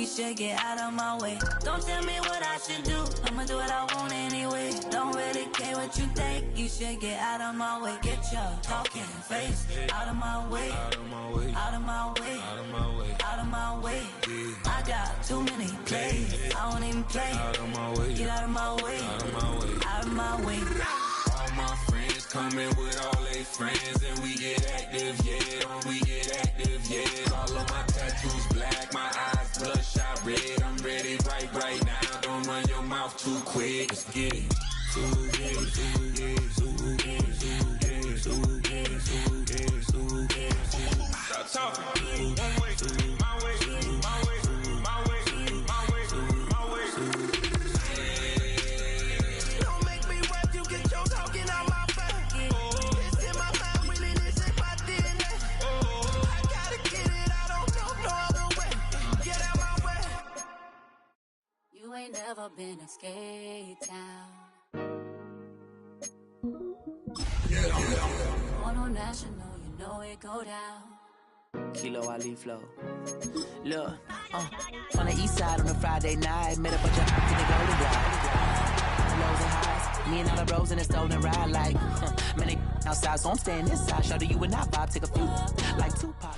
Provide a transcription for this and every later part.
you should get out of my way. Don't tell me what I should do, I'ma do what I want anyway. Don't really care what you think, you should get out of my way. Get your talking face out of my way. Out of my way. Out of my way. Out of my way. Out of my way. I got too many plays, I don't even play. Out of my way. Get out of my way. Out of my way. Out of my way. All my friends coming with all their friends, and we get active, yeah. We get active, yeah. All of my tattoos black, my eyes bloodshot red. I'm ready right now. Don't run your mouth too quick. Let's get it. Stop talking. One way, my way, my way, my way, my way, my way. Don't make me rap, you get your talking out my face. It's in my mind, really, this is my DNA. I gotta get it, I don't know no other way. Get out my way. You ain't never been a skate town. On a national, you know it go down. Kilo Ali flow. Look, on the east side on a Friday night, met a bunch of ops in the golden ride. Lows and highs, me and all the bros in a stolen ride, like, man, they outside, so I'm staying inside. Show you and I vibe, take a few, like Tupac.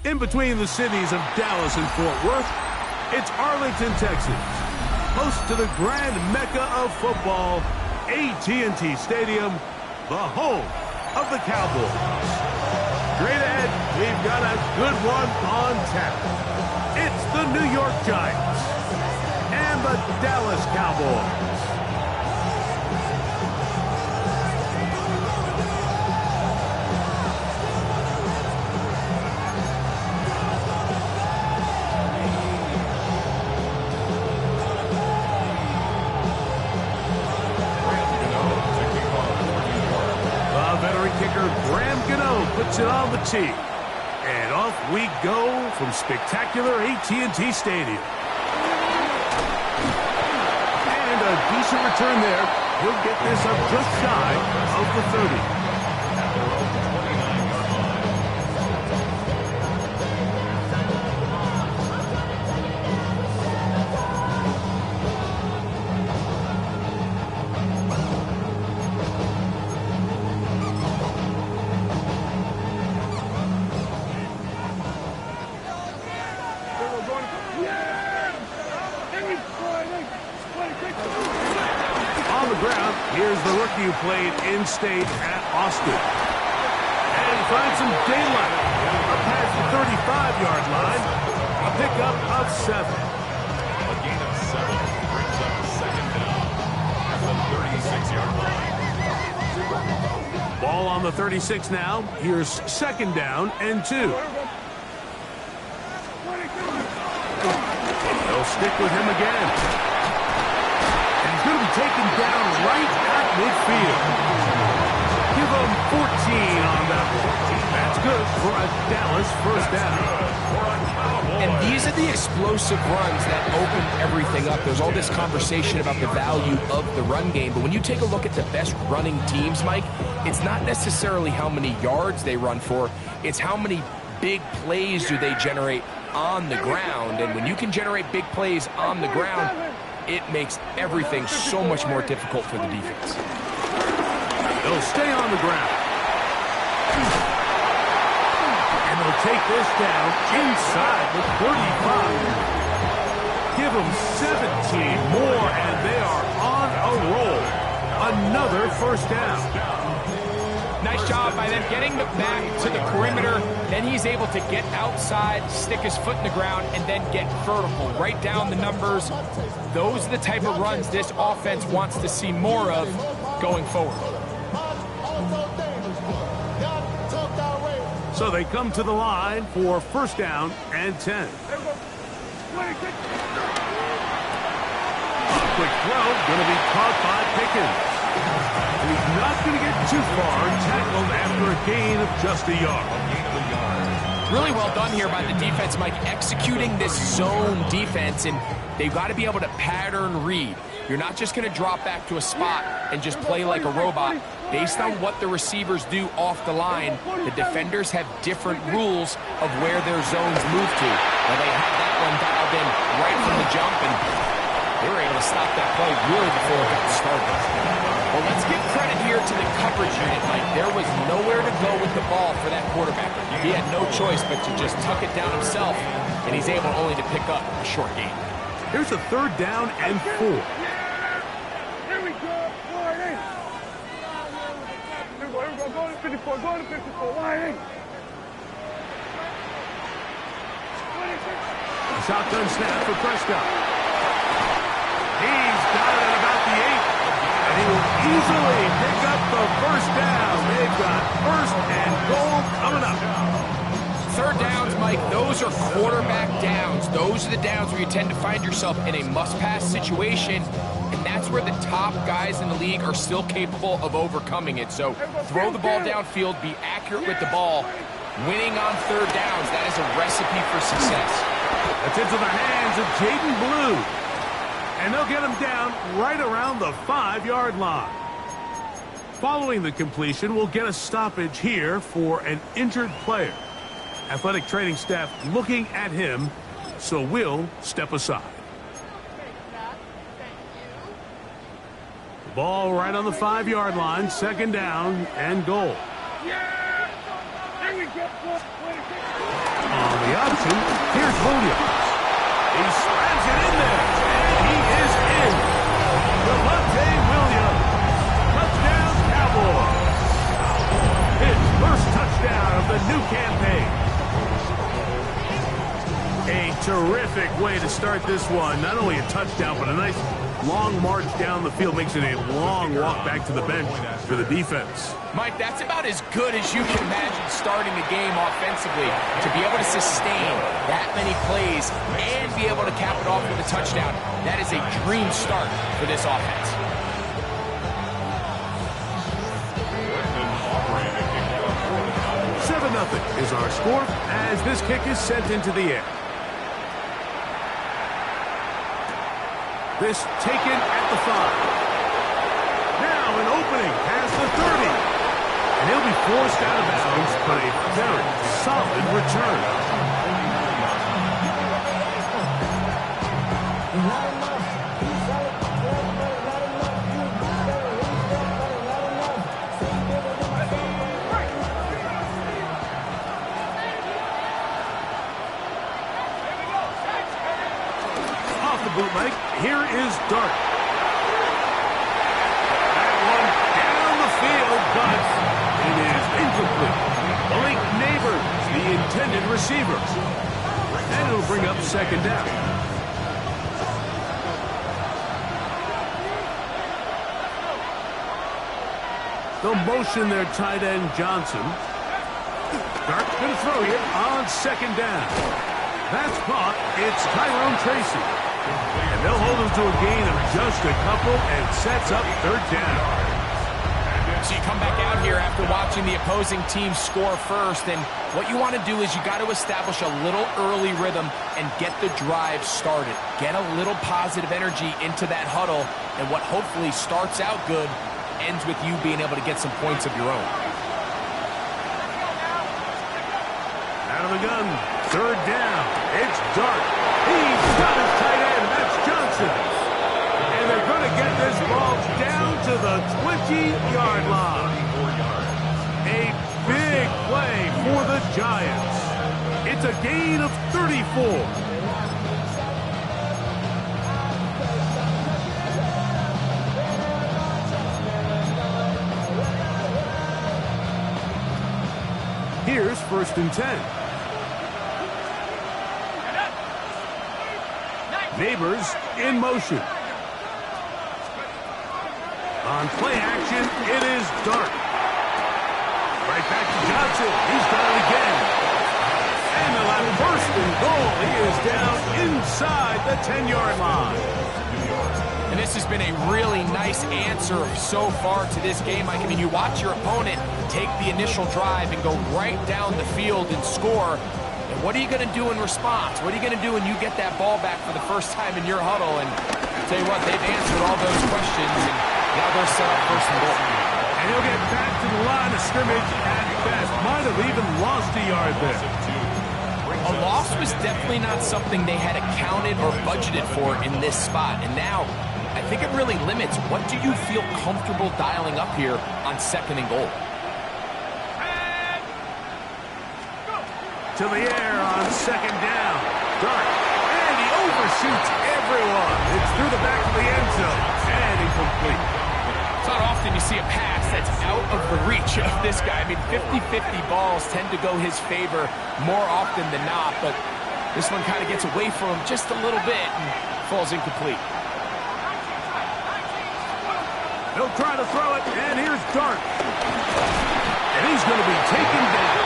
In between the cities of Dallas and Fort Worth, it's Arlington, Texas, host to the grand mecca of football, AT&T Stadium, the home of the Cowboys. Straight ahead, we've got a good one on tap. It's the New York Giants and the Dallas Cowboys. Puts it on the tee. And off we go from spectacular AT&T Stadium. And a decent return there. He'll get this up just shy of the 30. Here's the rookie who played in-state at Austin. And he finds some daylight. Up past the 35-yard line. A pickup of 7. A gain of 7 brings up a second down at the 36-yard line. Ball on the 36 now. Here's second down and 2. They'll stick with him again. Going to be taken down right at midfield. Give him 14 on that one. That's good for a Dallas first down. And these are the explosive runs that open everything up. There's all this conversation about the value of the run game, but when you take a look at the best running teams, Mike, it's not necessarily how many yards they run for, it's how many big plays do they generate on the ground. And when you can generate big plays on the ground, it makes everything so much more difficult for the defense. They'll stay on the ground. And they'll take this down inside the 35. Give them 17 more, and they are on a roll. Another first down. Nice job by them getting the back to the perimeter. Then he's able to get outside, stick his foot in the ground, and then get vertical. Write down the numbers. Those are the type of runs this offense wants to see more of going forward. So they come to the line for first down and 10. A quick throw, going to be caught by Pickens. He's not going to get too far, tackled after a gain of just a yard. Really well done here by the defense, Mike, executing this zone defense, and they've got to be able to pattern read. You're not just going to drop back to a spot and just play like a robot. Based on what the receivers do off the line, the defenders have different rules of where their zones move to. Well, they have that one dialed in stop that play really before it got started. Well, let's give credit here to the coverage unit, Mike. There was nowhere to go with the ball for that quarterback. He had no choice but to just tuck it down himself, and he's able only to pick up a short gain. Here's a 3rd down and 4. Here we go. Here we go. Go to 54. Go to 54. Wide in. Shotgun snap for Prescott. He's got it at about the 8. And he will easily pick up the 1st down. They've got 1st and goal coming up. 3rd downs, Mike, those are quarterback downs. Those are the downs where you tend to find yourself in a must-pass situation, and that's where the top guys in the league are still capable of overcoming it. So throw the ball downfield, be accurate with the ball. Winning on 3rd downs, that is a recipe for success. That's into the hands of Jaden Blue. And they'll get him down right around the 5-yard line. Following the completion, we'll get a stoppage here for an injured player. Athletic training staff looking at him, so we'll step aside. The ball right on the 5-yard line, 2nd down and goal. On the option, here's Williams. He slams it in there, and he is in. Devontae Williams. Touchdown, Cowboys. His 1st touchdown of the new campaign. A terrific way to start this one. Not only a touchdown, but a nice long march down the field. Makes it a long walk back to the bench for the defense. Mike, that's about as good as you can imagine starting the game offensively. To be able to sustain that many plays and be able to cap it off with a touchdown, that is a dream start for this offense. Nothing is our score as this kick is sent into the air. This taken at the 5. Now an opening past the 30. And he'll be forced out of bounds, but a very solid return. Bootleg. Here is Dart. That one down the field, but it is incomplete. Malik Neighbors, the intended receiver. And it'll bring up 2nd down. They'll motion their tight end Johnson. Dart's going to throw it on 2nd down. That's caught. It's Tyrone Tracy. And they'll hold him to a gain of just a couple and sets up 3rd down. So you come back out here after watching the opposing team score first, and what you want to do is you got to establish a little early rhythm and get the drive started. Get a little positive energy into that huddle, and what hopefully starts out good ends with you being able to get some points of your own. Out of the gun, 3rd down. It's Dart. He's got his tight end. That's Johnson. And they're going to get this ball down to the 20-yard line. A big play for the Giants. It's a gain of 34. Here's 1st and 10. Neighbors in motion. On play action, it is Dart. Right back to Johnson. He's done it again. And they'll have 1st and goal. He is down inside the 10-yard line. And this has been a really nice answer so far to this game, Mike. I mean, you watch your opponent take the initial drive and go right down the field and score. And what are you going to do in response? What are you going to do when you get that ball back for the first time in your huddle? And I'll tell you what, they've answered all those questions, and now they're set up 1st and goal. And he'll get back to the line of scrimmage at best. Might have even lost a yard there. A loss was definitely not something they had accounted or budgeted for in this spot. And now I think it really limits what do you feel comfortable dialing up here on 2nd and goal. To the air on 2nd down. Dart. And he overshoots everyone. It's through the back of the end zone. And incomplete. It's not often you see a pass that's out of the reach of this guy. I mean, 50-50 balls tend to go his favor more often than not, but this one kind of gets away from him just a little bit and falls incomplete. He'll try to throw it, and here's Dart. And he's going to be taken down.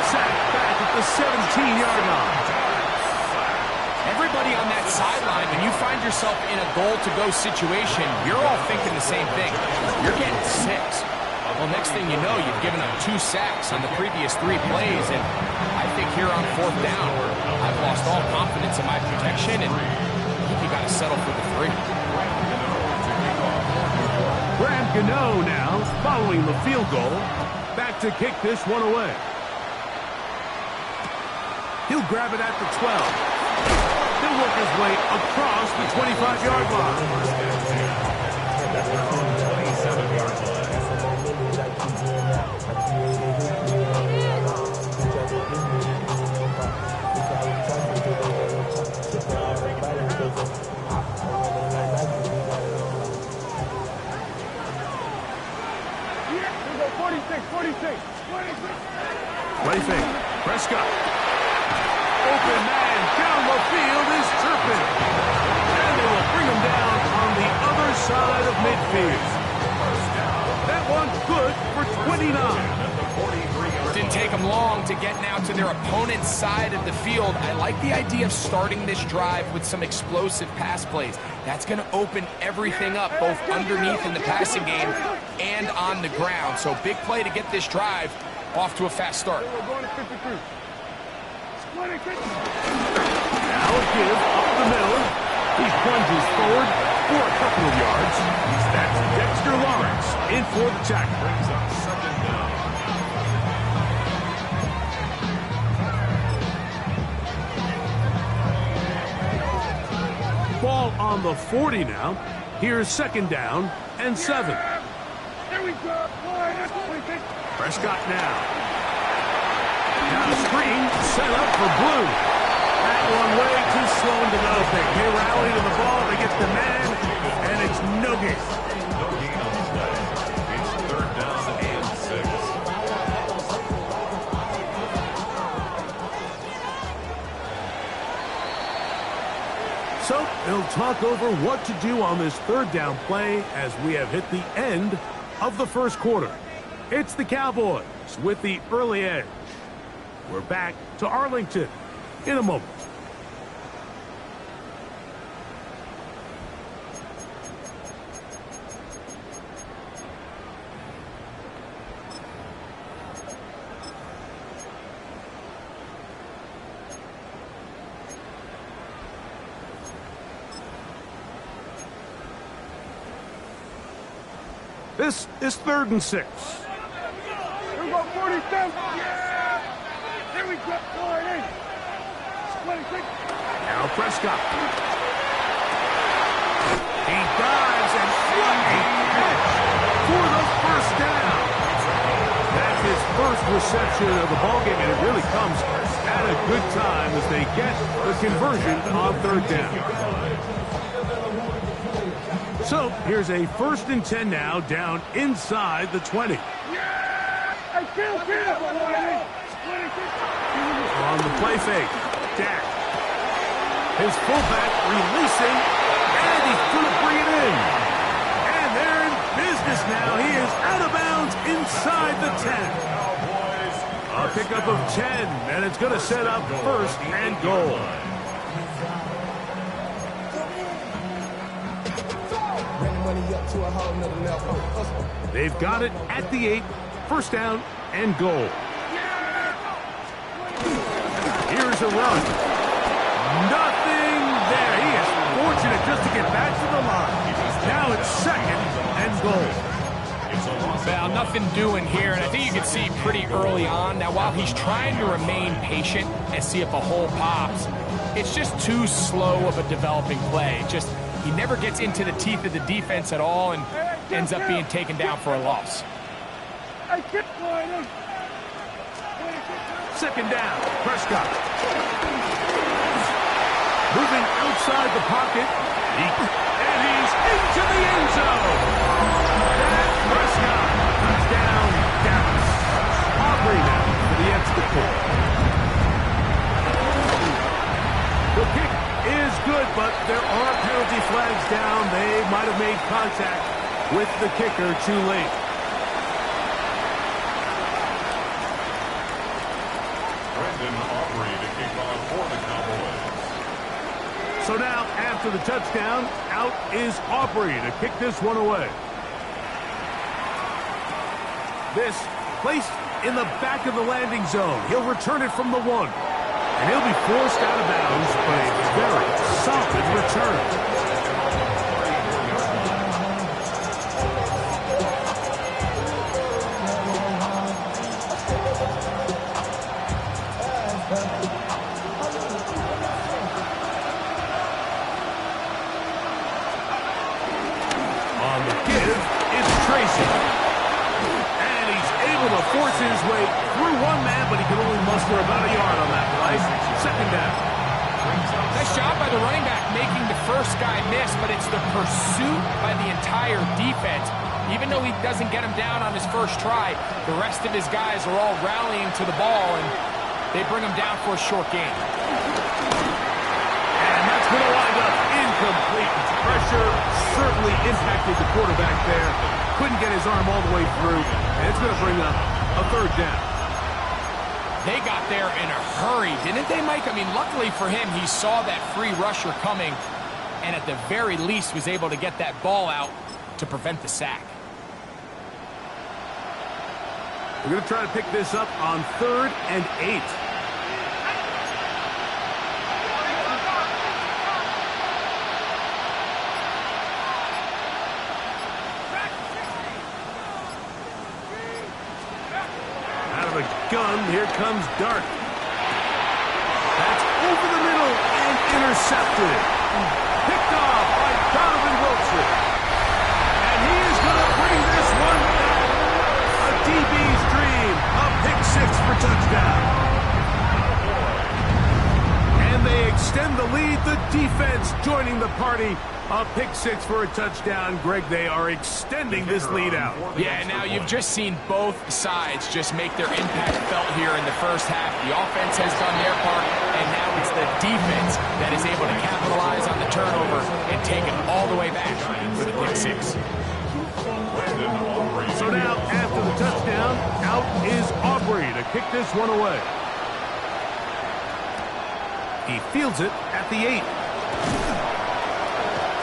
Sacked back at the 17-yard line. Everybody on that sideline, when you find yourself in a goal-to-go situation, you're all thinking the same thing. You're getting 6. Well, next thing you know, you've given up 2 sacks on the previous 3 plays, and I think here on 4th down, I've lost all confidence in my protection, and I think you got to settle for the 3. Graham Gano now, following the field goal, back to kick this one away. He'll grab it at the 12. He'll work his way across the 25-yard line. 27-yard line. We go 46. Play fake. Prescott. Open man down the field is Turpin. And they will bring him down on the other side of midfield. That one good for 29. Didn't take them long to get now to their opponent's side of the field. I like the idea of starting this drive with some explosive pass plays. That's going to open everything up, both underneath in the passing game and on the ground. So big play to get this drive off to a fast start. We're going to 53. Now a give up the middle. He plunges forward for a couple of yards. That's Dexter Lawrence in for the tackle. Brings up 2nd down. Ball on the 40 now. Here's 2nd down and 7. Here we go. Prescott now. Now a screen set up for Blue. That one way too slow in developing. They rally to the ball, they get the man, and it's no gain. No gain on the play. It's 3rd down and 6. So they'll talk over what to do on this 3rd down play as we have hit the end of the 1st quarter. It's the Cowboys with the early edge. We're back to Arlington in a moment. This is 3rd and 6. We go 47. Here we go. 26. Now Prescott. He dives, and what a catch for the 1st down. That's his first reception of the ballgame, and it really comes at a good time as they get the conversion on 3rd down. So here's a 1st and 10 now, down inside the 20. I feel good. On the play fake, Dak. His fullback releasing, and he's going to bring it in. And they're in business now. He is out of bounds inside the 10. A pickup of 10, and it's going to set up 1st and goal. They've got it at the 8, 1st down and goal. Here's a run. Nothing there. He is fortunate just to get back to the line. Now it's 2nd and goal. Well, nothing doing here, and I think you can see pretty early on. Now, while he's trying to remain patient and see if a hole pops, it's just too slow of a developing play. Just He never gets into the teeth of the defense at all and ends up being taken down for a loss. Second down, Prescott. Moving outside the pocket. And he's into the end zone. That's Prescott. Touchdown, Dallas. Aubrey now for the extra point. The kick is good, but there are penalty flags down. They might have made contact with the kicker too late. Aubrey to kick off for the Cowboys. So now, after the touchdown, out is Aubrey to kick this one away. This placed in the back of the landing zone. He'll return it from the 1. And he'll be forced out of bounds, but a very solid return. Forces his way through one man, but he can only muster about a yard on that play. Second down. Nice job by the running back making the first guy miss, but it's the pursuit by the entire defense. Even though he doesn't get him down on his first try, the rest of his guys are all rallying to the ball, and they bring him down for a short gain. And that's going to wind up incomplete. Pressure certainly impacted the quarterback there. Couldn't get his arm all the way through, and it's going to bring up a third down. They got there in a hurry, didn't they, Mike? I mean, luckily for him, he saw that free rusher coming and at the very least was able to get that ball out to prevent the sack. We're going to try to pick this up on 3rd and 8. Gun, here comes Dart. That's over the middle and intercepted. Picked off by Donovan Wilson. And he is going to bring this one back. A DB's dream. A pick 6 for touchdown. And they extend the lead. The defense joining the party. A pick 6 for a touchdown. Greg, they are extending this lead out. Yeah, now you've just seen both sides just make their impact felt here in the first half. The offense has done their part, and now it's the defense that is able to capitalize on the turnover and take it all the way back with a pick 6. So now, after the touchdown, out is Aubrey to kick this one away. He fields it at the 8.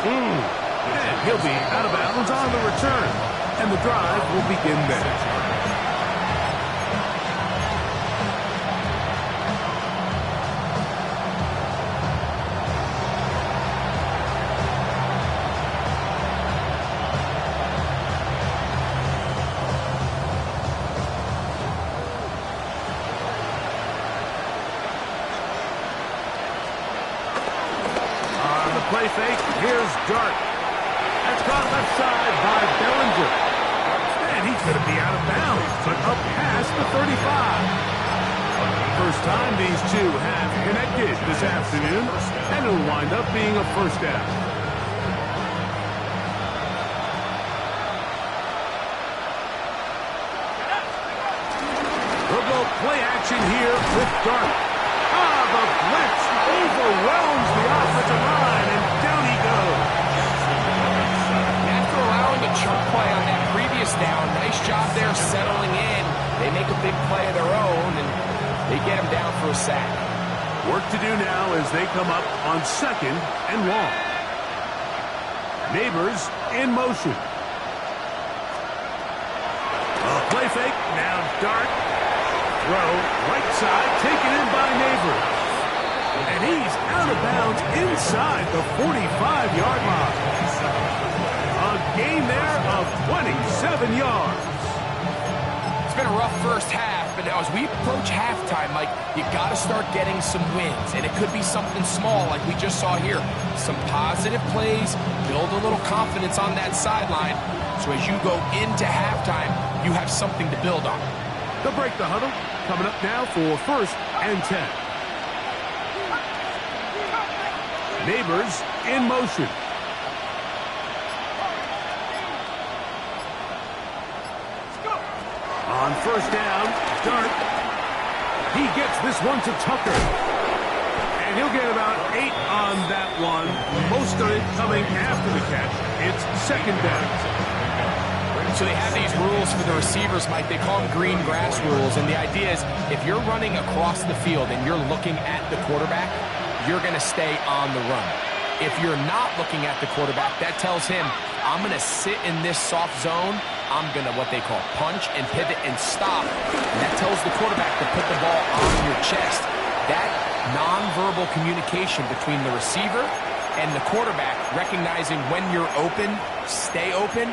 And he'll be out of bounds on the return. And the drive will begin there. Play fake. Here's Dart. That's caught left side by Bellinger. And he's going to be out of bounds, but up past the 35. First time these two have connected this afternoon, and it'll wind up being a first down. We'll go play action here with Dart. The blitz overwhelms the offensive line, and down he goes. After allowing a chunk play on that previous down, nice job there settling in. They make a big play of their own, and they get him down for a sack. Work to do now as they come up on 2nd and long. Neighbors in motion. A play fake, now Dart. Throw, right side, taken in by Neighbors. And he's out of bounds inside the 45-yard line. A gain there of 27 yards. It's been a rough first half, But now as we approach halftime, Mike, you got to start getting some wins. And it could be something small like we just saw here. Some positive plays, build a little confidence on that sideline. So as you go into halftime, you have something to build on. They'll break the huddle. Coming up now for 1st and 10. Neighbors in motion. On 1st down, Dart. He gets this one to Tucker. And he'll get about 8 on that one. Most of it coming after the catch. It's 2nd down. So they have these rules for the receivers, Mike. They call them green grass rules. And the idea is if you're running across the field and you're looking at the quarterback, you're going to stay on the run. If you're not looking at the quarterback, that tells him, I'm going to sit in this soft zone. I'm going to what they call punch and pivot and stop. And that tells the quarterback to put the ball on your chest. That nonverbal communication between the receiver and the quarterback, recognizing when you're open, stay open,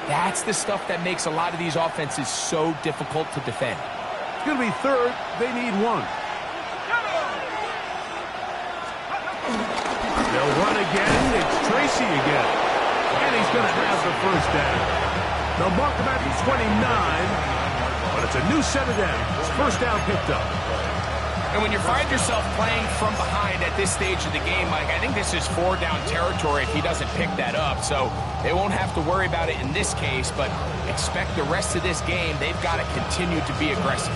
that's the stuff that makes a lot of these offenses so difficult to defend. It's going to be 3rd. They need 1. They'll run again. It's Tracy again. And he's going to have the 1st down. They'll mark him at the 29, but it's a new set of downs. 1st down picked up. And when you find yourself playing from behind at this stage of the game, Mike, I think this is 4-down territory if he doesn't pick that up. So they won't have to worry about it in this case, but expect the rest of this game, they've got to continue to be aggressive.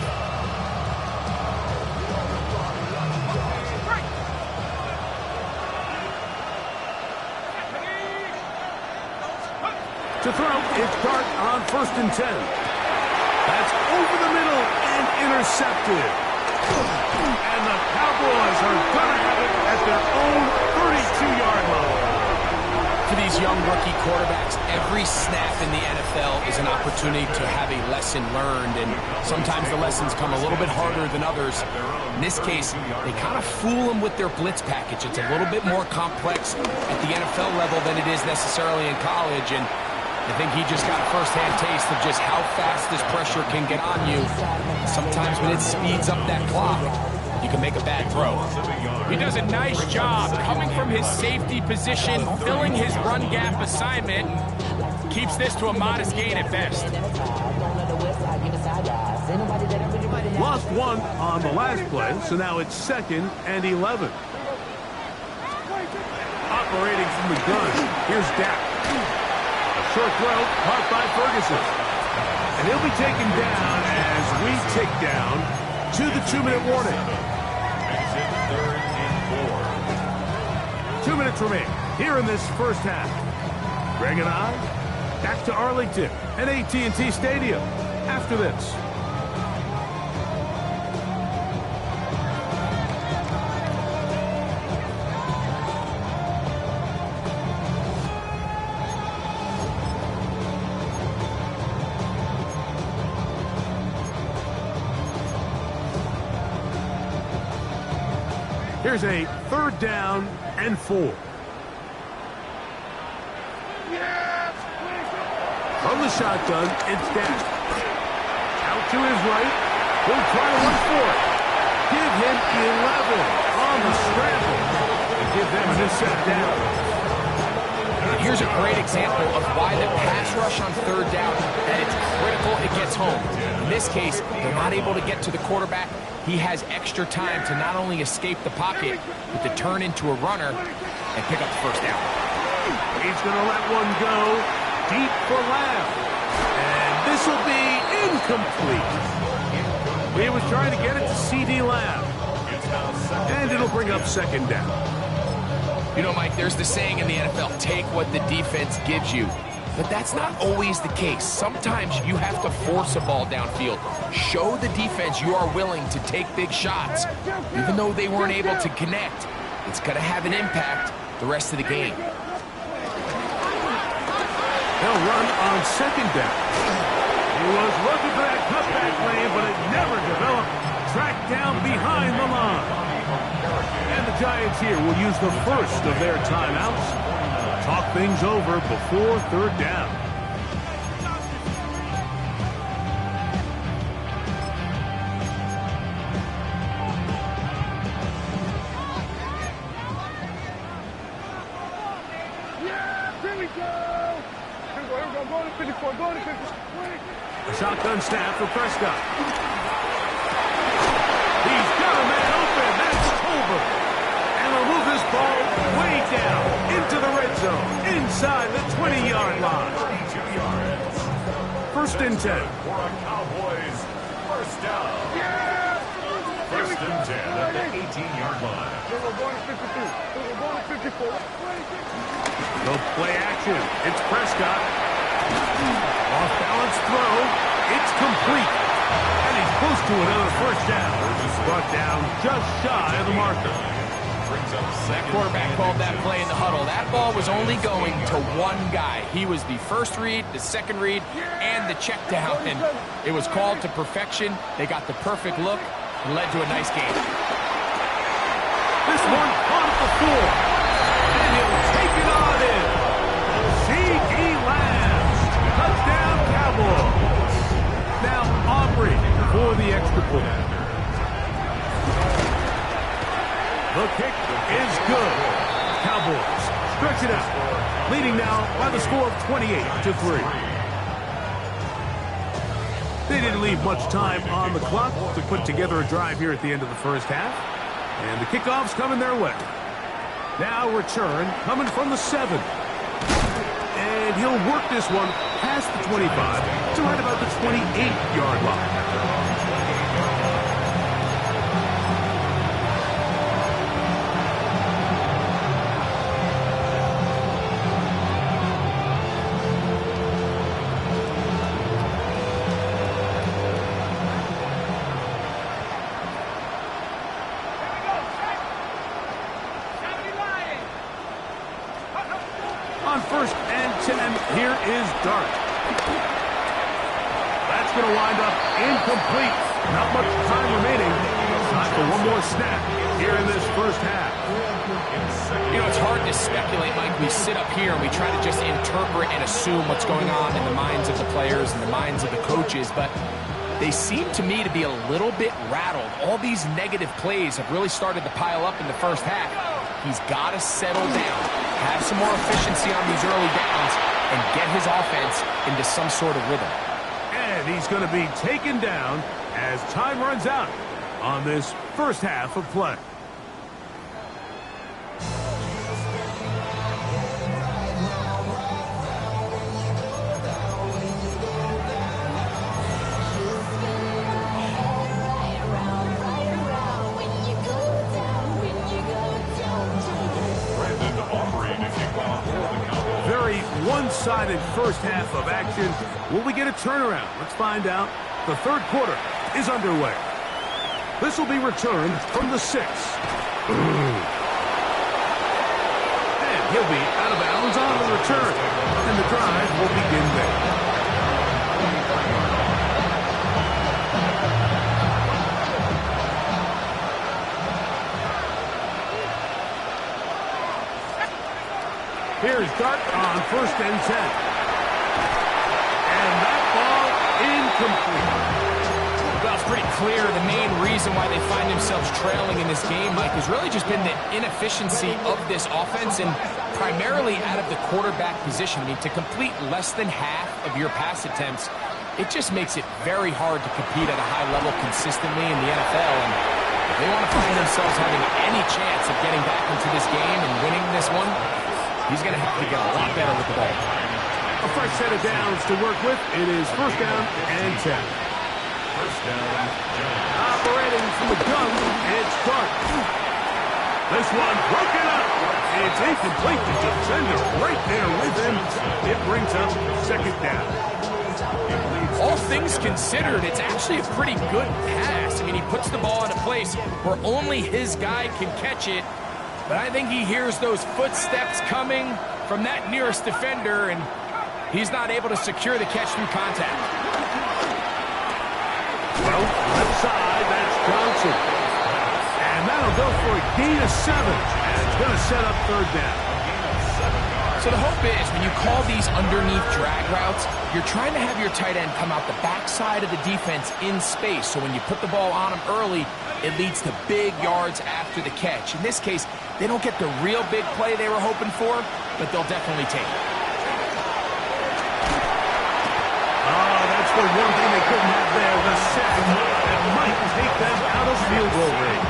To throw, it's Dart on 1st and 10. That's over the middle and intercepted. And the Cowboys are going to have it at their own 32-yard line. For these young rookie quarterbacks, every snap in the NFL is an opportunity to have a lesson learned, and sometimes the lessons come a little bit harder than others. In this case, they kind of fool them with their blitz package. It's a little bit more complex at the NFL level than it is necessarily in college, and I think he just got a first-hand taste of just how fast this pressure can get on you. Sometimes when it speeds up that clock, you can make a bad throw. He does a nice job coming from his safety position, filling his run gap assignment. Keeps this to a modest gain at best. Lost 1 on the last play, so now it's 2nd and 11. Operating from the gun, here's Dak. Short throw, caught by Ferguson. And he'll be taken down as we tick down to the 2-minute warning. Exit 3rd and 4. 2 minutes remain here in this 1st half. Greg and I, back to Arlington at AT&T Stadium after this. Here's a 3rd down and 4. From the shotgun, it's Dak. Out to his right. He'll try to run for it. Give him 11 on the scramble. And give them a new set down. Here's a great example of why the pass rush on 3rd down, that it's critical it gets home. In this case, they're not able to get to the quarterback. He has extra time to not only escape the pocket, but to turn into a runner and pick up the 1st down. He's going to let one go deep for Lamb. And this will be incomplete. He was trying to get it to C.D. Lamb. And it'll bring up 2nd down. You know, Mike, there's the saying in the NFL, take what the defense gives you. But that's not always the case. Sometimes you have to force a ball downfield. Show the defense you are willing to take big shots. Even though they weren't able to connect, it's going to have an impact the rest of the game. They'll run on 2nd down. He was looking for that cutback lane, but it never developed. Tracked down behind the line. And the Giants here will use the first of their timeouts. Talk things over before 3rd down. Here we go. Here we go. Go to 54. Go to 54. A shotgun snap for Prescott. He's got a man open. That's Tolbert. And they'll move this ball way down into the red zone, inside the 20-yard line. 32 yards. First and 10. For a Cowboys first down. Yeah. First and 10 at the 18-yard line. We're going to 52. We're going to 54. No play action. It's Prescott. Off balance throw. It's complete. And he's close to another first down. Brought down just shy of the marker. That quarterback called that play in the huddle. That ball was only going to one guy. He was the first read, the second read, and the check down. And it was called to perfection. They got the perfect look and led to a nice game. This one on the floor. And he'll take it on in. C.D. Lamb. Touchdown, Cowboys. Now Aubrey for the extra point. The kick is good. Cowboys stretch it out, leading now by the score of 28-3. They didn't leave much time on the clock to put together a drive here at the end of the first half. And the kickoff's coming their way. Now return coming from the 7. And he'll work this one past the 25 to right about the 28-yard line. On first and 10, here is Dart. That's going to wind up incomplete. Not much time remaining. Time for one more snap here in this first half. You know, it's hard to speculate, Mike. We sit up here and we try to just interpret and assume what's going on in the minds of the players and the minds of the coaches, but they seem to me to be a little bit rattled. All these negative plays have really started to pile up in the first half. He's got to settle down, have some more efficiency on these early downs, and get his offense into some sort of rhythm. And he's going to be taken down as time runs out on this first half of play. Very one-sided first half of action. Will we get a turnaround? Let's find out. The third quarter is underway. This will be returned from the 6. And he'll be out of bounds on the return. And the drive will begin there. Here's Dart on first and 10. And that ball incomplete. Well, it's pretty clear the main reason why they find themselves trailing in this game, Mike, has really just been the inefficiency of this offense and primarily out of the quarterback position. I mean, to complete less than half of your pass attempts, it just makes it very hard to compete at a high level consistently in the NFL. And if they want to find themselves having any chance of getting back into this game and winning this one, he's going to have to get a lot better with the ball. A fresh set of downs to work with. It is first down and 10. First down. Operating from the gun, it's Dart. This one broken up. It's incomplete. The defender right there with him. It brings up second down. All things considered, it's actually a pretty good pass. I mean, he puts the ball in a place where only his guy can catch it. But I think he hears those footsteps coming from that nearest defender, and he's not able to secure the catch through contact. Well, left side, that's Johnson. And that'll go for a gain of 7. And it's going to set up third down. So the hope is when you call these underneath drag routes, you're trying to have your tight end come out the backside of the defense in space. So when you put the ball on him early, it leads to big yards after the catch. In this case, they don't get the real big play they were hoping for, but they'll definitely take it. Oh, that's the one thing they couldn't have there, the sack. That might take them out of field goal range.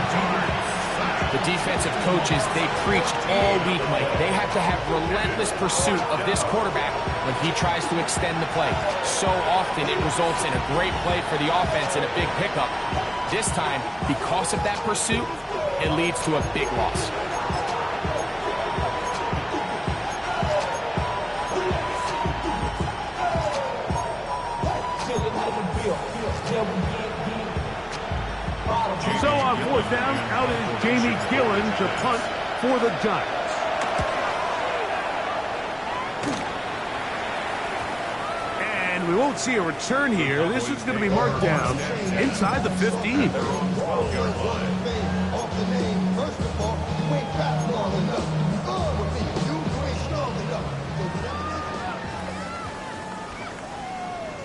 The defensive coaches, they preached all week, Mike. They have to have relentless pursuit of this quarterback when he tries to extend the play. So often it results in a great play for the offense and a big pickup. This time, because of that pursuit, it leads to a big loss. So on fourth down, out is Jamie Gillen to punt for the Giants. And we won't see a return here. This is going to be marked down inside the 15.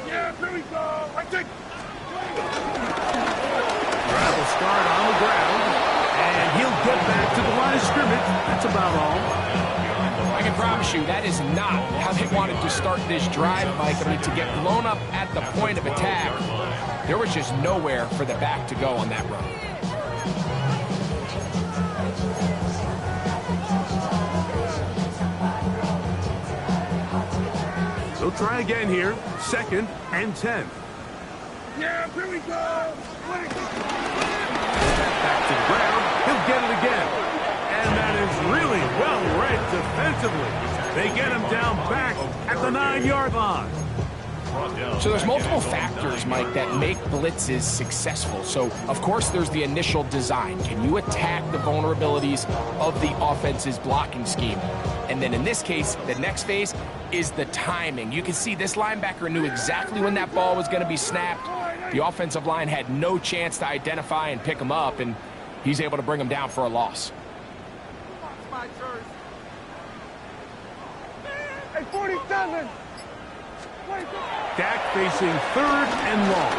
Yeah, here we go. I take. Will start on the ground, and he'll get back to the line of scrimmage. That's about all. I can promise you that is not how they wanted to start this drive, Mike. I mean, to get blown up at the point of attack, there was just nowhere for the back to go on that run. They'll try again here. 2nd and 10. Yeah, here we go. Back to the ground. He'll get it again. And that is really well read defensively. They get him down back at the 9-yard line. So there's multiple factors, Mike, that make blitzes successful. So, of course, there's the initial design. Can you attack the vulnerabilities of the offense's blocking scheme? And then in this case, the next phase is the timing. You can see this linebacker knew exactly when that ball was going to be snapped. The offensive line had no chance to identify and pick him up, and he's able to bring him down for a loss. Hey, 47. Dak facing 3rd and long.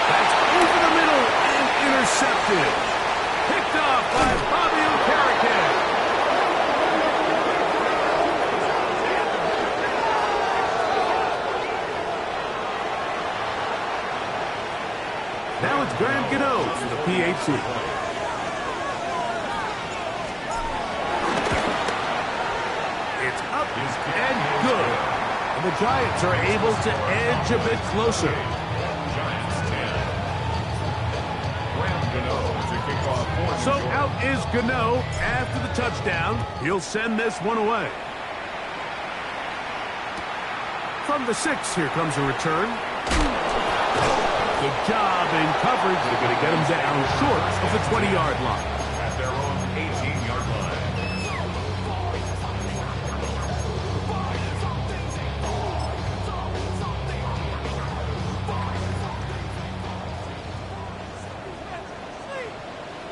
That's over the middle and intercepted. Picked up by Bobby Okereke. Now it's Graham Gano for the PAT. It's up and good. And the Giants are able to edge a bit closer. Giants 10. Graham Gano to kick off. So out is Gano after the touchdown. He'll send this one away. From the 6, here comes a return. Good job in coverage. They're going to get him down short of the 20-yard line. At their own 18-yard line.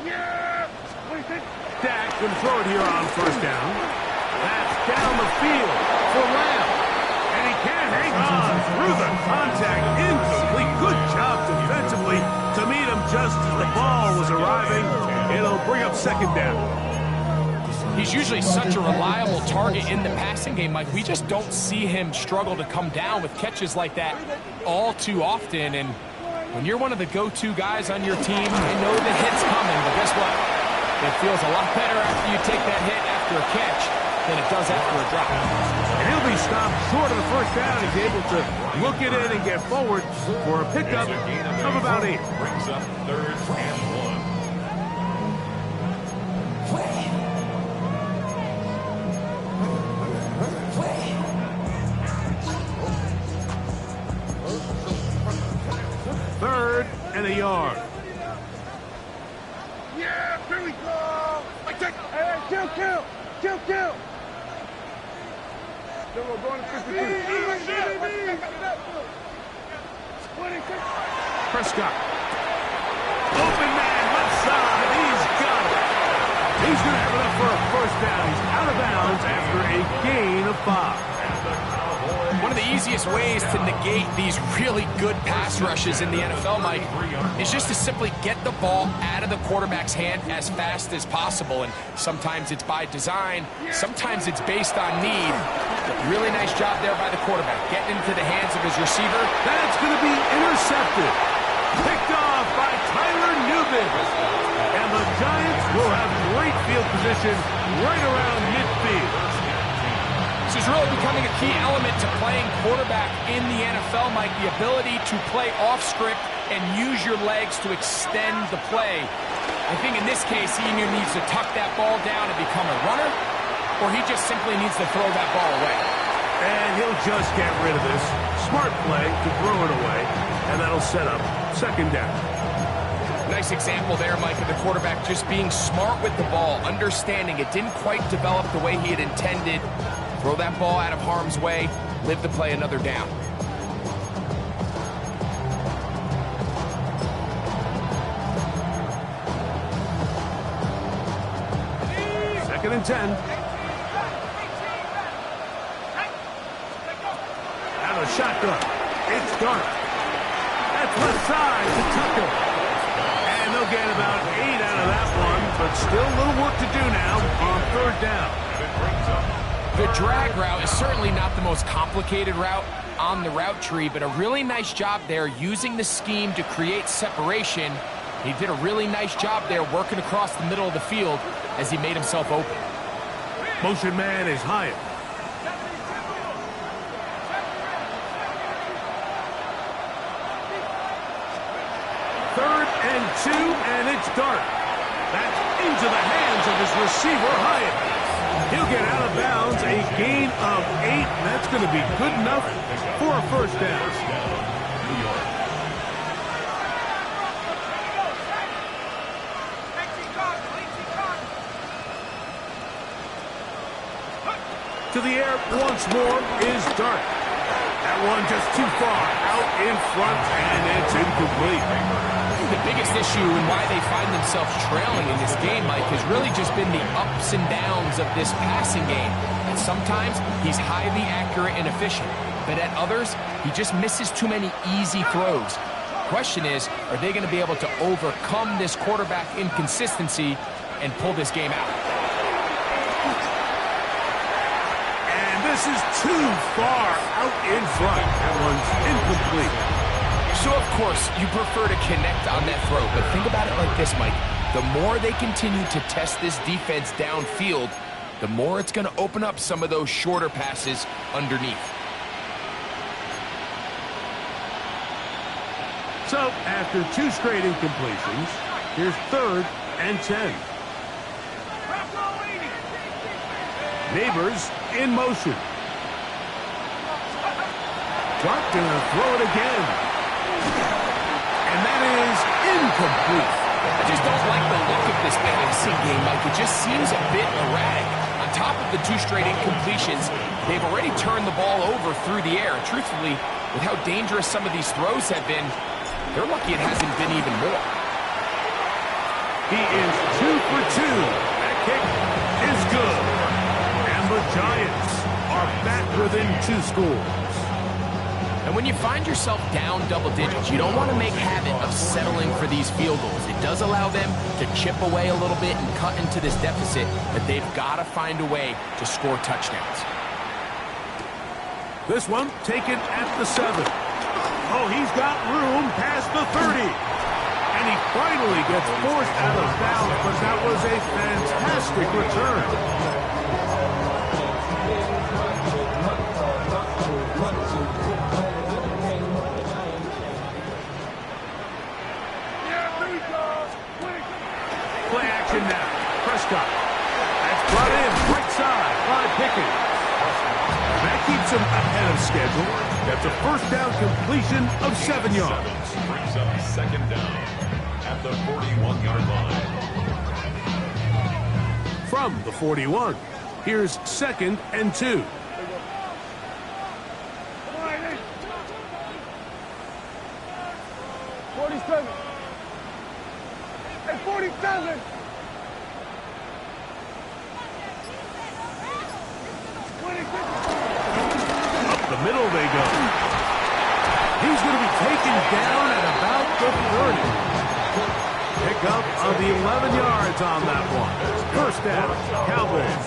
Yeah. Dak can throw it here on 1st down. That's down the field for Lamb. And he can't hang on through the contact. Incomplete. Good job defensively to meet him just as the ball was arriving. It'll bring up 2nd down. He's usually such a reliable target in the passing game, Mike. We just don't see him struggle to come down with catches like that all too often. And when you're one of the go-to guys on your team, I know the hit's coming, but guess what? It feels a lot better after you take that hit after a catch than it does after a drop. And he'll be stopped short of the 1st down. He's able to look it in and get forward for a pickup of about 8. Brings up 3rd and 1. Third and a yard. Yeah, here we go. I take. Hey, kill. Then we're going to 52. Prescott. Open man, left side. He's got it. He's going to have enough for a 1st down. He's out of bounds after a gain of 5. One of the easiest ways to negate these really good pass rushes in the NFL, Mike, is just to simply get the ball out of the quarterback's hand as fast as possible. And sometimes it's by design, sometimes it's based on need. Really nice job there by the quarterback, getting into the hands of his receiver. That's going to be intercepted. Picked off by Tyler Newman. And the Giants will have great field position right around midfield. This is really becoming a key element to playing quarterback in the NFL, Mike, the ability to play off script and use your legs to extend the play. I think in this case, he either needs to tuck that ball down and become a runner, or he just simply needs to throw that ball away. And he'll just get rid of this. Smart play to throw it away, and that'll set up second down. Nice example there, Mike, of the quarterback just being smart with the ball, understanding it didn't quite develop the way he had intended. Throw that ball out of harm's way, live to play another down. Second and 10. Out of shotgun. It's dark. That's left side to Tucker. And they'll get about 8 out of that one, but still a little work to do now on third down. The drag route is certainly not the most complicated route on the route tree, but a really nice job there using the scheme to create separation. He did a really nice job there working across the middle of the field as he made himself open. Motion man is Hyatt. Third and 2, and it's dark. That's into the hands of his receiver, Hyatt. He'll get out of bounds, a gain of 8. That's going to be good enough for a first down. To the air once more is Dart. That one just too far out in front, and it's incomplete. The biggest issue and why they find themselves trailing in this game, Mike, has really just been the ups and downs of this passing game. And sometimes he's highly accurate and efficient, but at others, he just misses too many easy throws. Question is, are they going to be able to overcome this quarterback inconsistency and pull this game out? And this is too far out in front. That one's incomplete. So, of course, you prefer to connect on that throw, but think about it like this, Mike. The more they continue to test this defense downfield, the more it's going to open up some of those shorter passes underneath. So, after 2 straight incompletions, here's third and 10. Neighbors in motion. Dart gonna throw it again. And that is incomplete. I just don't like the look of this passing game, Mike. It just seems a bit erratic. On top of the 2 straight incompletions, they've already turned the ball over through the air. Truthfully, with how dangerous some of these throws have been, they're lucky it hasn't been even more. He is 2 for 2. That kick is good. And the Giants are back within 2 scores. And when you find yourself down double digits, you don't want to make habit of settling for these field goals. It does allow them to chip away a little bit and cut into this deficit, but they've got to find a way to score touchdowns. This one taken at the 7. Oh, he's got room past the 30. And he finally gets forced out of bounds, but that was a fantastic return. Play action now. Prescott. That's brought in right side by Pickens. That keeps him ahead of schedule. That's a first down completion of 7 yards. Brings up second down at the 41-yard line. From the 41, here's second and 2. 47. Hey, 47. Up the middle they go. down at about the 30. Pick up of the 11 yards on that one. First down, Cowboys.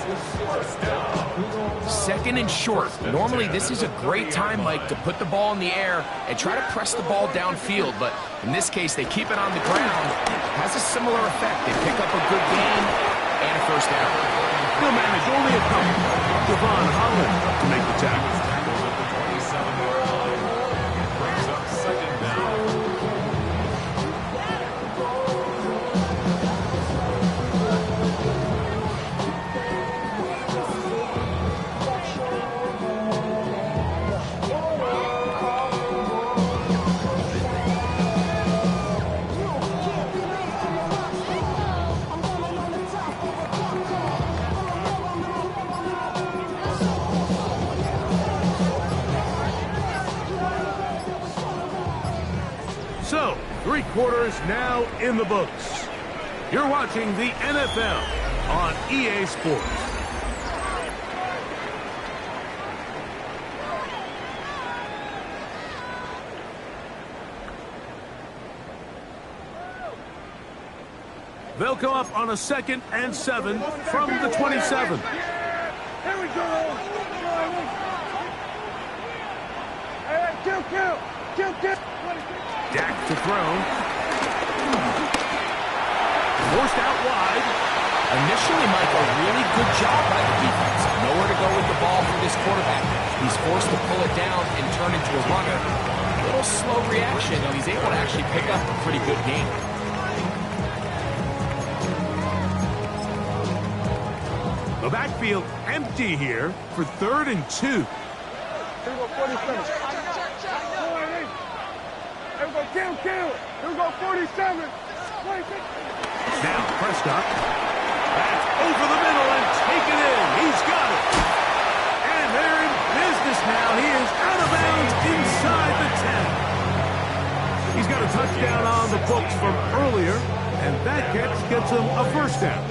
Second and short. Normally, this is a great time, Mike, to put the ball in the air and try to press the ball downfield. But in this case, they keep it on the ground. Has a similar effect. They pick up a good gain and a first down. He'll manage only a couple. Devon Holland to make the tackle. So, 3 quarters now in the books. You're watching the NFL on EA Sports. They'll come up on a 2nd and 7 from the 27. Here we go. Hey, kill. Dak to throw. Forced out wide. Initially, Mike, a really good job by the defense. Nowhere to go with the ball for this quarterback. He's forced to pull it down and turn into a runner. A little slow reaction, and he's able to actually pick up a pretty good game. The backfield empty here for 3rd and 2. Here we go, 47. Here we go, kill. Here we go, 47. Now, Prescott. That's over the middle and taken in. He's got it. And they're in business now. He is out of bounds inside the 10. He's got a touchdown on the books from earlier, and that catch gets him a first down.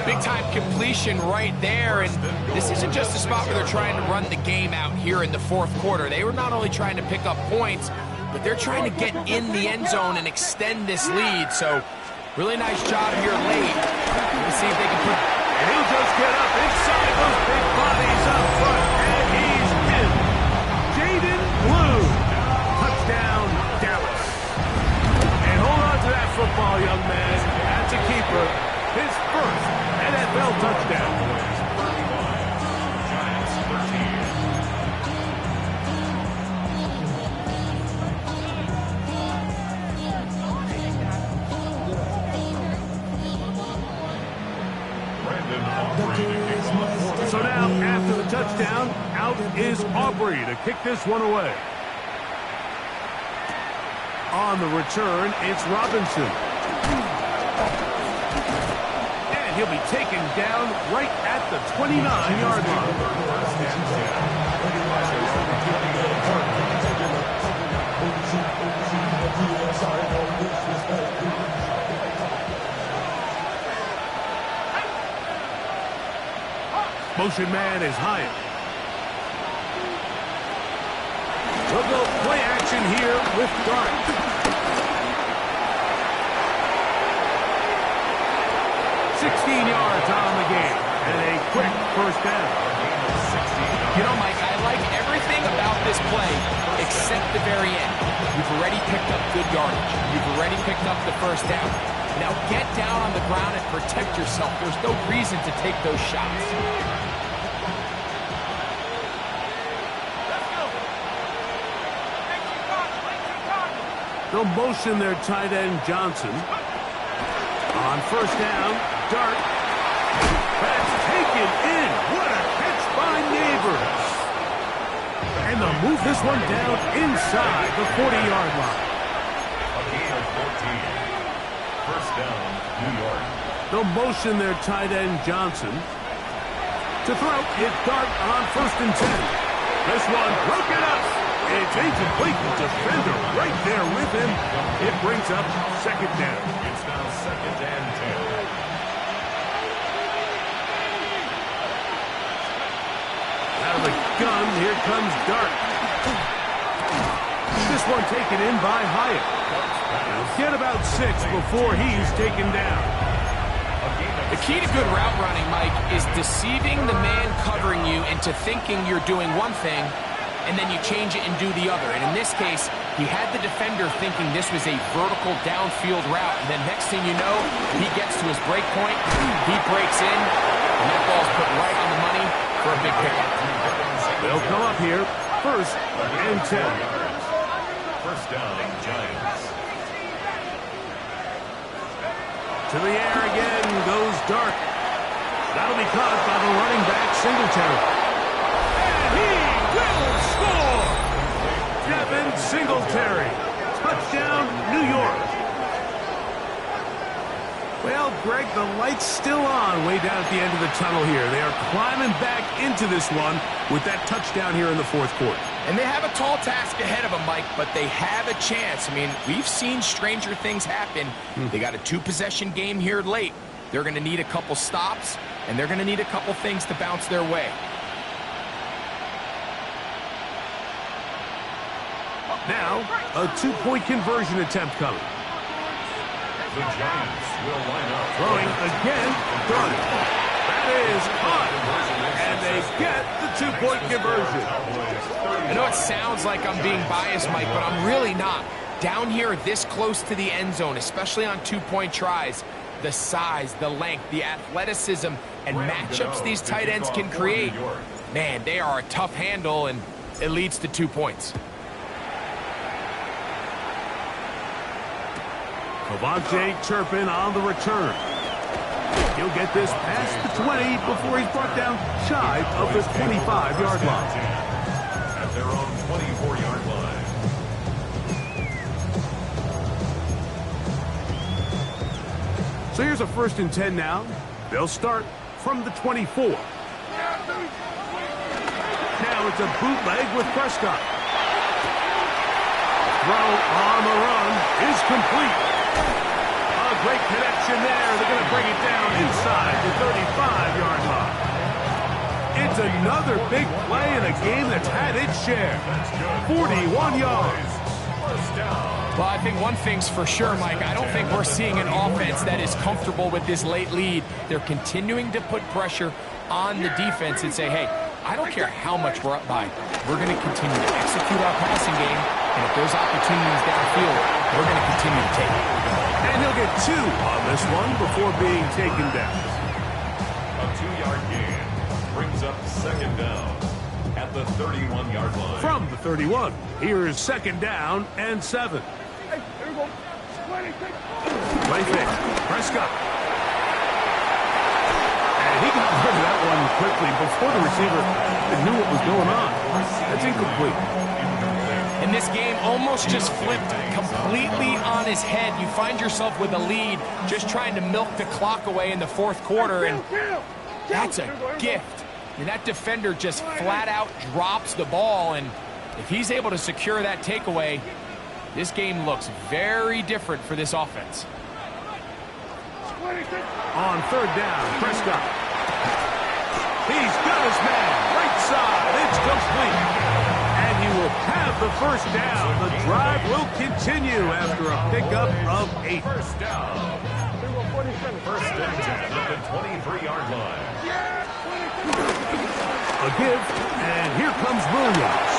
Big-time completion right there, and this isn't just a spot where they're trying to run the game out here in the 4th quarter. They were not only trying to pick up points, but they're trying to get in the end zone and extend this lead. So, really nice job here late. Let's see if they can put... And he'll just get up inside those big bodies up front, and he's in. Jaden Blue. Touchdown, Dallas. And hold on to that football, young man. That's a keeper. His first NFL touchdown. So now, after the touchdown, out is Aubrey to kick this one away. On the return, it's Robinson. And he'll be taken down right at the 29-yard line. Motion man is Hyatt. We'll go play action here with Dart. 16 yards on the game and a quick first down. You know, Mike, I like everything about this play except the very end. You've already picked up good yardage. You've already picked up the first down. Now get down on the ground and protect yourself. There's no reason to take those shots. They'll motion their tight end Johnson. On first down, Dart. That's taken in. What a catch by Neighbors. And they'll move this one down inside the 40-yard line. A gain of 14. First down, New York. They'll motion their tight end Johnson. To throw, it's Dart on first and 10. This one broken up. It's incomplete. The defender right there with him. It brings up second down. It's now 2nd and 10. Out of the gun, here comes Dart. This This one taken in by Hyatt. He'll get about 6 before he's taken down. The key to good route running, Mike, is deceiving the man covering you into thinking you're doing one thing, and then you change it and do the other. And in this case, he had the defender thinking this was a vertical downfield route, and then next thing you know, he gets to his break point, he breaks in, and that ball's put right on the money for a big pickup. They'll come up here, 1st and 10. First down, Giants. To the air again, goes Dark. That'll be caught by the running back, Singletary. And he will score! Devin Singletary. Touchdown, New York. Well, Greg, the light's still on way down at the end of the tunnel here. They are climbing back into this one with that touchdown here in the 4th quarter. And they have a tall task ahead of them, Mike, but they have a chance. I mean, we've seen stranger things happen. They got a 2-possession game here late. They're going to need a couple stops, and they're going to need a couple things to bounce their way. Now, a 2-point conversion attempt coming. The Giants will line up. Throwing again, done. That is caught. And they get the 2-point conversion. I know it sounds like I'm being biased, Mike, but I'm really not. Down here this close to the end zone, especially on 2-point tries, the size, the length, the athleticism, and matchups these tight ends can create, man, they are a tough handle, and it leads to 2 points. Cavante Turpin on the return. He'll get this past the 20 before he's brought down shy of the 25-yard line. At their own 24-yard line. So here's a 1st and 10 now. They'll start from the 24. Now it's a bootleg with Prescott. Throw on the run is complete. A great connection there. They're going to bring it down inside the 35-yard line. It's another big play in a game that's had its share. 41 yards. Well, I think one thing's for sure, Mike. I don't think we're seeing an offense that is comfortable with this late lead. They're continuing to put pressure on the defense and say, hey, I don't care how much we're up by. We're going to continue to execute our passing game, and if there's opportunities downfield, we're going to continue to take it. And he'll get 2 on this one before being taken down. A 2-yard gain brings up 2nd down at the 31-yard line. From the 31, here is 2nd down and 7. Hey, here we go. Play fake. Prescott. And he got rid of that one quickly before the receiver knew what was going on. That's incomplete. And this game almost just flipped completely on his head. You find yourself with a lead, just trying to milk the clock away in the 4th quarter, and that's a gift. And that defender just flat out drops the ball, and if he's able to secure that takeaway, this game looks very different for this offense. On 3rd down, Prescott. He's got his man, right side, it's complete. And he will have the 1st down. The drive will continue after a pickup of 8. First down. First and 10 at the 23-yard line. A give, and here comes Williams.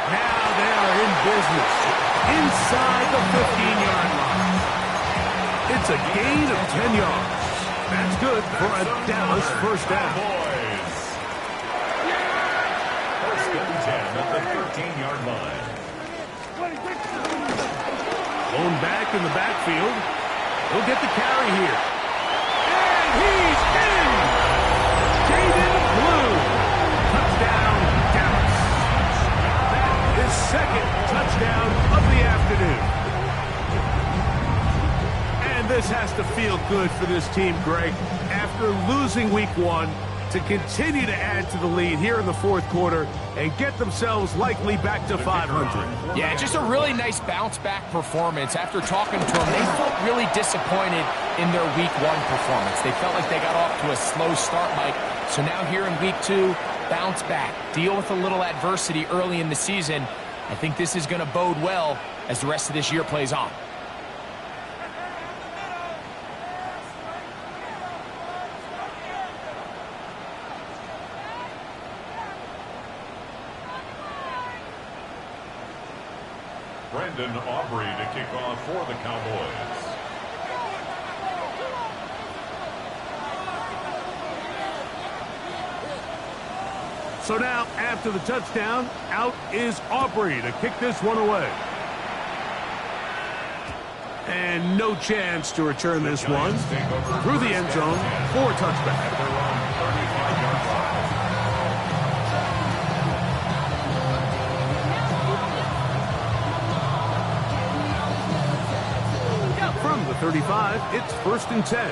Now they are in business inside the 15-yard line. It's a gain of 10 yards. That's good for a Dallas 1st down. Cowboys. First and 10 at the 13-yard line. Blown back in the backfield. He'll get the carry here. And he's in! Jaden Blue. Touchdown, Dallas. That is 2nd touchdown of the afternoon. And this has to feel good for this team, Greg. After losing week 1, to continue to add to the lead here in the 4th quarter and get themselves likely back to 500. Yeah, just a really nice bounce-back performance. After talking to them, they felt really disappointed in their week 1 performance. They felt like they got off to a slow start, Mike. So now here in week 2, bounce back, deal with a little adversity early in the season, I think this is going to bode well as the rest of this year plays on. Brendan Aubrey to kick off for the Cowboys. So now, after the touchdown, out is Aubrey to kick this one away. And no chance to return this one through the end zone for a touchback. From the 35, it's 1st and 10.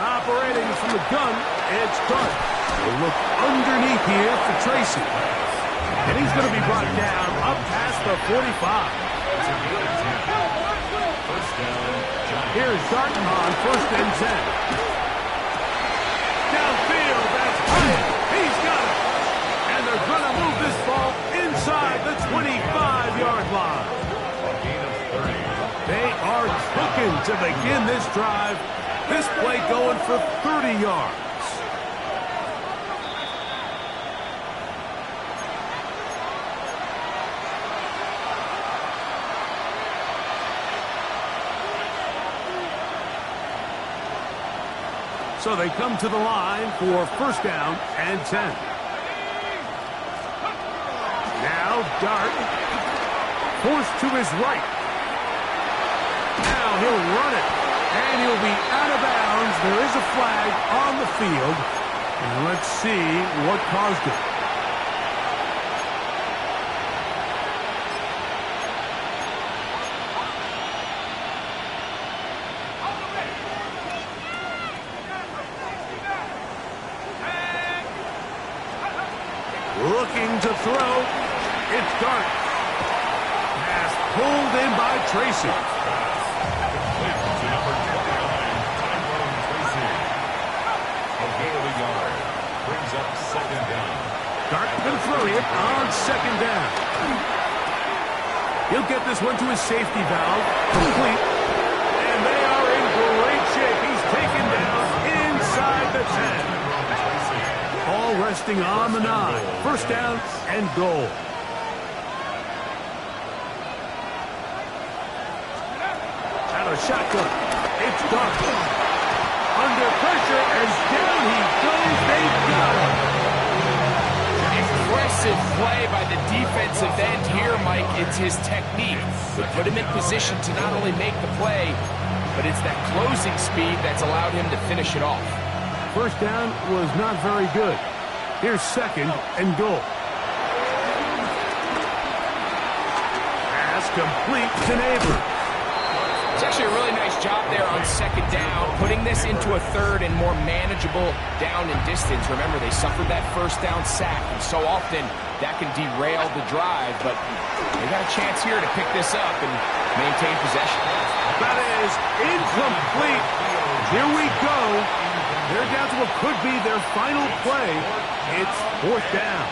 Operating from the gun, it's Dart. We'll look underneath here for Tracy. And he's going to be brought down up past the 45. Here's Darton on 1st and 10. Downfield, that's Hyatt. He's got it. And they're going to move this ball inside the 25-yard line. They are cooking to begin this drive. This play going for 30 yards. So they come to the line for 1st down and 10. Now Dart forced to his right. Now he'll run it. And he'll be out of bounds. There is a flag on the field. And let's see what caused it. Looking to throw. It's Dart. Pass pulled in by Tracy. Brings up 2nd down. Dart going to throw it on 2nd down. He'll get this one to his safety valve. Complete. And they are in great shape. He's taken down inside the 10. Ball resting on the 9. 1st down and goal. Out of shotgun. It's Dart. Under pressure, and down he goes. They've got him. Impressive play by the defensive end here, Mike. It's his technique. They put him in position to not only make the play, but it's that closing speed that's allowed him to finish it off. 1st down was not very good. Here's 2nd and goal. Pass complete to Neighbors. It's actually a really nice job there on 2nd down, putting this into a 3rd and more manageable down and distance. Remember, they suffered that 1st down sack, and so often that can derail the drive, but they got a chance here to pick this up and maintain possession. That is incomplete. Here we go. They're down to what could be their final play. It's 4th down.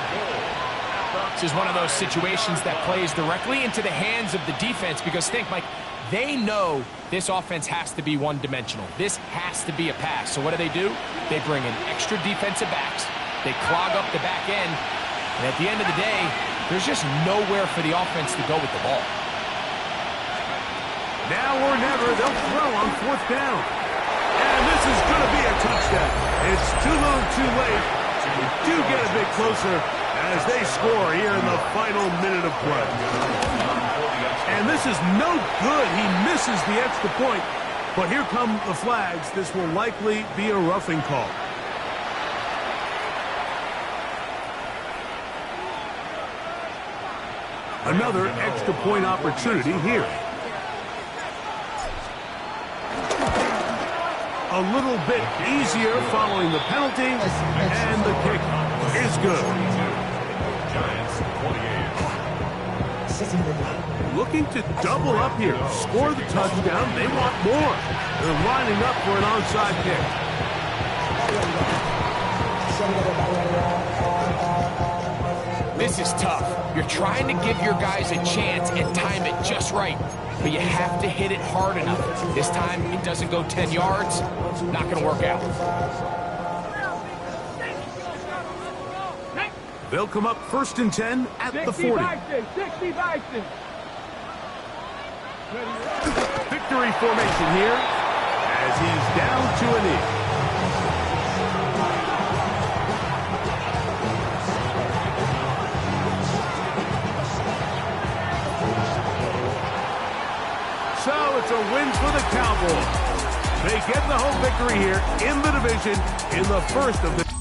This is one of those situations that plays directly into the hands of the defense because think, Mike, they know this offense has to be one-dimensional. This has to be a pass. So what do? They bring in extra defensive backs. They clog up the back end. And at the end of the day, there's just nowhere for the offense to go with the ball. Now or never, they'll throw on 4th down. And this is going to be a touchdown. It's too little too late. We do get a bit closer as they score here in the final minute of play. And this is no good. He misses the extra point. But here come the flags. This will likely be a roughing call. Another extra point opportunity here. A little bit easier following the penalty, and the kick is good. Giants 28. Looking to double up here, score the touchdown. They want more. They're lining up for an onside kick. This is tough. You're trying to give your guys a chance and time it just right, but you have to hit it hard enough. This time, it doesn't go 10 yards. Not going to work out. They'll come up 1st and 10 at the 40. 60 Bison. Victory formation here as he's down to a knee. So it's a win for the Cowboys. They get the home victory here in the division in the first of the